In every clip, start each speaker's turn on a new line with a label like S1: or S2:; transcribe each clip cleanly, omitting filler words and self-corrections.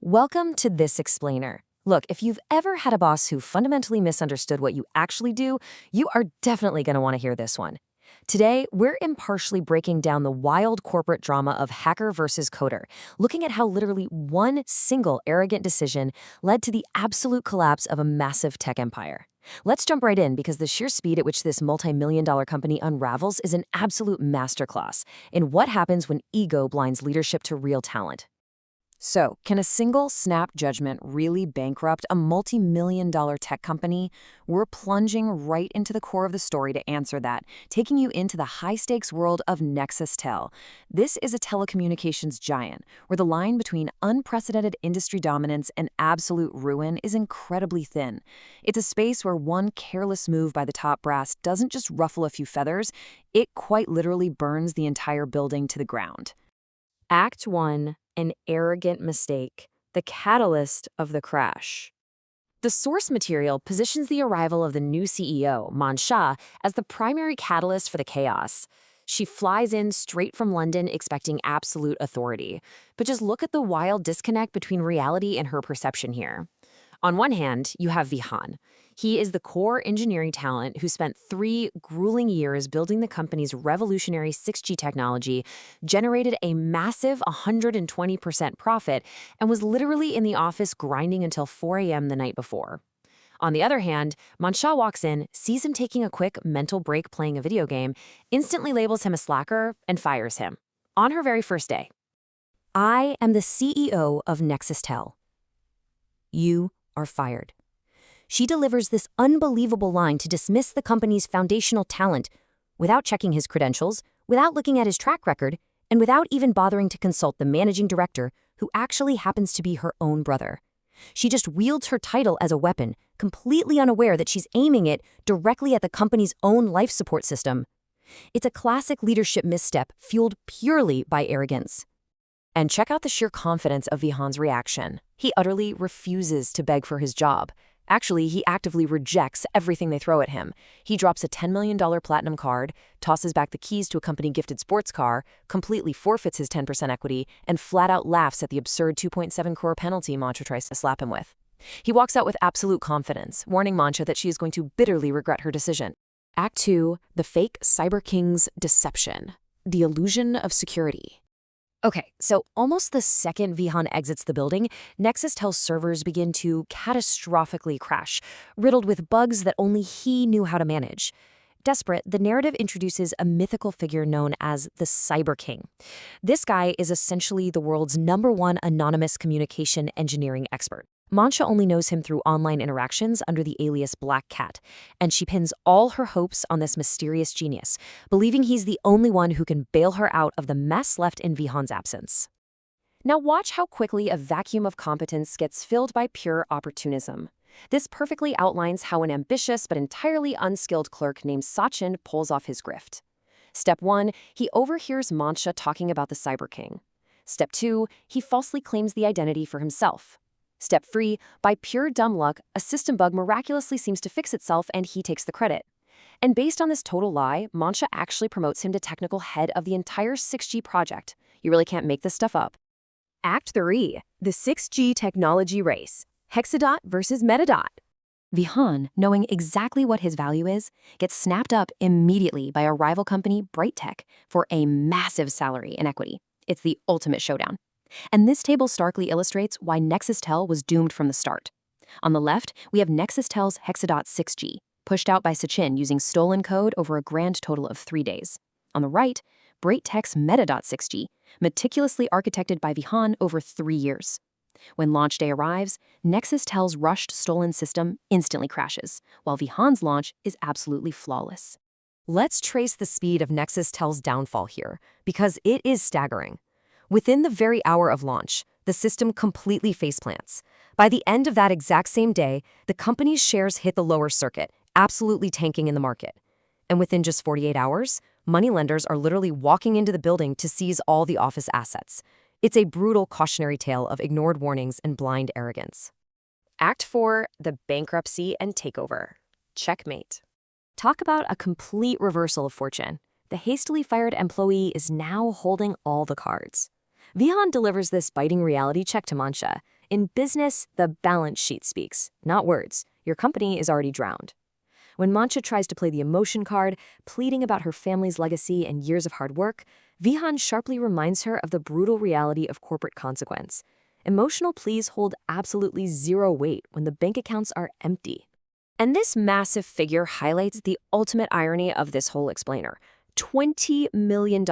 S1: Welcome to This Explainer. Look, if you've ever had a boss who fundamentally misunderstood what you actually do, you are definitely going to want to hear this one. Today, we're impartially breaking down the wild corporate drama of hacker versus coder, looking at how literally one single arrogant decision led to the absolute collapse of a massive tech empire. Let's jump right in because the sheer speed at which this multi-million-dollar company unravels is an absolute masterclass in what happens when ego blinds leadership to real talent. So, can a single snap judgment really bankrupt a multi-million-dollar tech company? We're plunging right into the core of the story to answer that, taking you into the high-stakes world of Nexus-Tel. This is a telecommunications giant, where the line between unprecedented industry dominance and absolute ruin is incredibly thin. It's a space where one careless move by the top brass doesn't just ruffle a few feathers, it quite literally burns the entire building to the ground. Act 1. An arrogant mistake, the catalyst of the crash. The source material positions the arrival of the new CEO, Mansha, as the primary catalyst for the chaos. She flies in straight from London expecting absolute authority. But just look at the wild disconnect between reality and her perception here. On one hand, you have Vihan. He is the core engineering talent who spent 3 grueling years building the company's revolutionary 6G technology, generated a massive 120% profit, and was literally in the office grinding until 4 a.m. the night before. On the other hand, Mansha walks in, sees him taking a quick mental break playing a video game, instantly labels him a slacker, and fires him. On her very first day. I am the CEO of Nexus-Tel. You are fired. She delivers this unbelievable line to dismiss the company's foundational talent without checking his credentials, without looking at his track record, and without even bothering to consult the managing director, who actually happens to be her own brother. She just wields her title as a weapon, completely unaware that she's aiming it directly at the company's own life support system. It's a classic leadership misstep fueled purely by arrogance. And check out the sheer confidence of Vihan's reaction. He utterly refuses to beg for his job. Actually, he actively rejects everything they throw at him. He drops a $10 million platinum card, tosses back the keys to a company-gifted sports car, completely forfeits his 10% equity, and flat out laughs at the absurd 2.7 crore penalty Mansha tries to slap him with. He walks out with absolute confidence, warning Mansha that she is going to bitterly regret her decision. Act 2. The fake Cyber King's deception. The illusion of security. Okay, so almost the second Vihan exits the building, Nexus-Tel's servers begin to catastrophically crash, riddled with bugs that only he knew how to manage. Desperate, the narrative introduces a mythical figure known as the Cyber King. This guy is essentially the world's #1 anonymous communication engineering expert. Mansha only knows him through online interactions under the alias Black Cat, and she pins all her hopes on this mysterious genius, believing he's the only one who can bail her out of the mess left in Vihan's absence. Now watch how quickly a vacuum of competence gets filled by pure opportunism. This perfectly outlines how an ambitious but entirely unskilled clerk named Sachin pulls off his grift. Step 1, he overhears Mansha talking about the Cyber King. Step 2, he falsely claims the identity for himself. Step 3, by pure dumb luck, a system bug miraculously seems to fix itself and he takes the credit. And based on this total lie, Mansha actually promotes him to technical head of the entire 6G project. You really can't make this stuff up. Act 3. The 6G technology race. Hexadot versus Metadot. Vihan, knowing exactly what his value is, gets snapped up immediately by a rival company, Brighttech, for a massive salary and equity. It's the ultimate showdown. And this table starkly illustrates why Nexus-Tel was doomed from the start. On the left, we have Nexus-Tel's Hexadot 6G, pushed out by Sachin using stolen code over a grand total of 3 days. On the right, Brighttech's Metadot 6G, meticulously architected by Vihan over 3 years. When launch day arrives, Nexus-Tel's rushed stolen system instantly crashes, while Vihan's launch is absolutely flawless. Let's trace the speed of Nexus-Tel's downfall here, because it is staggering. Within the very hour of launch, the system completely faceplants. By the end of that exact same day, the company's shares hit the lower circuit, absolutely tanking in the market. And within just 48 hours, moneylenders are literally walking into the building to seize all the office assets. It's a brutal cautionary tale of ignored warnings and blind arrogance. Act 4. The bankruptcy and takeover. Checkmate. Talk about a complete reversal of fortune. The hastily fired employee is now holding all the cards. Vihan delivers this biting reality check to Mansha, In business, the balance sheet speaks, not words. Your company is already drowned. When Mancha tries to play the emotion card, pleading about her family's legacy and years of hard work, Vihan sharply reminds her of the brutal reality of corporate consequence. Emotional pleas hold absolutely zero weight when the bank accounts are empty. And this massive figure highlights the ultimate irony of this whole explainer. $20 million.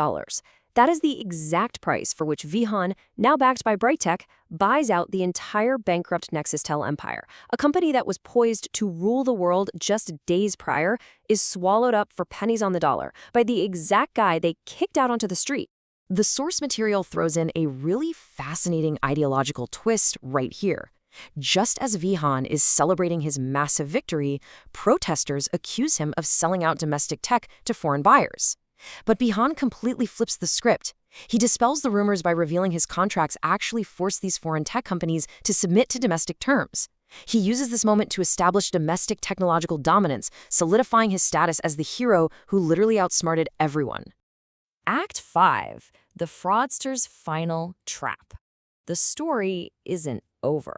S1: That is the exact price for which Vihan, now backed by Brighttech, buys out the entire bankrupt Nexustel empire. A company that was poised to rule the world just days prior is swallowed up for pennies on the dollar by the exact guy they kicked out onto the street. The source material throws in a really fascinating ideological twist right here. Just as Vihan is celebrating his massive victory, protesters accuse him of selling out domestic tech to foreign buyers. But Vihan completely flips the script. He dispels the rumors by revealing his contracts actually force these foreign tech companies to submit to domestic terms. He uses this moment to establish domestic technological dominance, solidifying his status as the hero who literally outsmarted everyone. Act 5. The Fraudster's Final Trap. The story isn't over.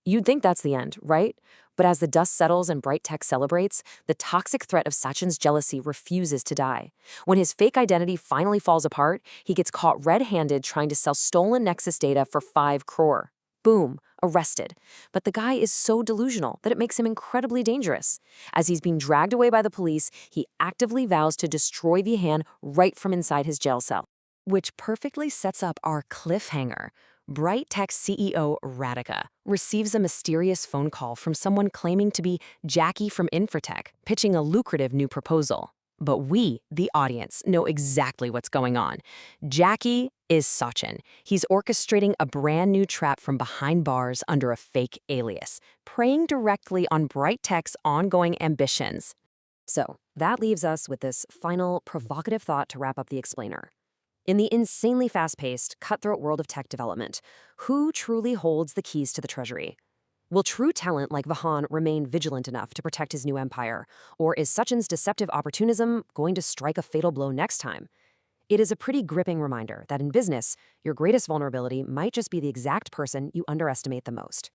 S1: You'd think that's the end, right? But as the dust settles and Brighttech celebrates, the toxic threat of Sachin's jealousy refuses to die. When his fake identity finally falls apart, he gets caught red-handed trying to sell stolen Nexus data for 5 crore. Boom, arrested. But the guy is so delusional that it makes him incredibly dangerous. As he's being dragged away by the police, he actively vows to destroy Vihan right from inside his jail cell. Which perfectly sets up our cliffhanger. Brighttech CEO Radhika receives a mysterious phone call from someone claiming to be Jackie from Infratech, pitching a lucrative new proposal. But we, the audience, know exactly what's going on. Jackie is Sachin. He's orchestrating a brand new trap from behind bars under a fake alias, preying directly on Brighttech's ongoing ambitions. So that leaves us with this final provocative thought to wrap up the explainer. In the insanely fast-paced, cutthroat world of tech development, who truly holds the keys to the treasury? Will true talent like Vihan remain vigilant enough to protect his new empire, or is Sachin's deceptive opportunism going to strike a fatal blow next time? It is a pretty gripping reminder that in business, your greatest vulnerability might just be the exact person you underestimate the most.